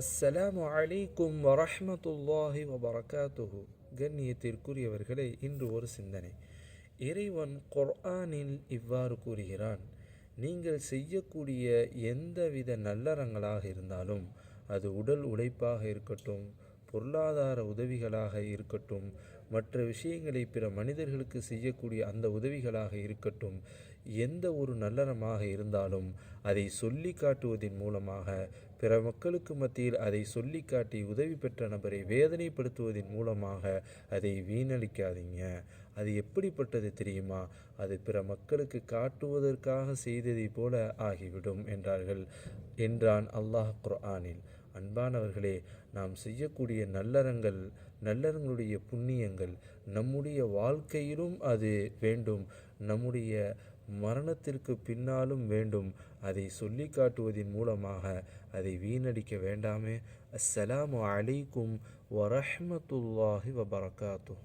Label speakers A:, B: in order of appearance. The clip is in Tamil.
A: அஸ்ஸலாமு அலைக்கும் வரஹ்மத்துல்லாஹி வபரகாத்துஹு. கண்ணியத்திற்குரியவர்களே, இன்று ஒரு சிந்தனை. இறைவன் குர்ஆனில் இவ்வாறு கூறுகிறான்: நீங்கள் செய்யக்கூடிய எந்தவித நல்லறங்களாக இருந்தாலும், அது உடல் உழைப்பாக இருக்கட்டும், பொருளாதார உதவிகளாக இருக்கட்டும், மற்ற விஷயங்களை பிற மனிதர்களுக்கு செய்யக்கூடிய அந்த உதவிகளாக இருக்கட்டும், எந்த ஒரு நல்லறமாக இருந்தாலும் அதை சொல்லி காட்டுவதன் மூலமாக, பிற மக்களுக்கு மத்தியில் அதை சொல்லி காட்டி உதவி பெற்ற நபரை வேதனைப்படுத்துவதன் மூலமாக அதை வீணடிக்காதீங்க. அது எப்படிப்பட்டது தெரியுமா? அது பிற மக்களுக்கு காட்டுவதற்காக செய்ததை போல ஆகிவிடும் என்றான் அல்லாஹ் குர்ஆனில். அன்பானவர்களே, நாம் செய்யக்கூடிய நல்லறங்களுடைய புண்ணியங்கள் நம்முடைய வாழ்க்கையிலும் அது வேண்டும், நம்முடைய மரணத்திற்கு பின்னாலும் வேண்டும். அதை சொல்லி காட்டுவதன் மூலமாக அதை வீணடிக்க வேண்டாமே. அஸ்ஸலாமு அலைக்கும் வரஹ்மத்துல்லாஹி வபரகாத்துஹ்.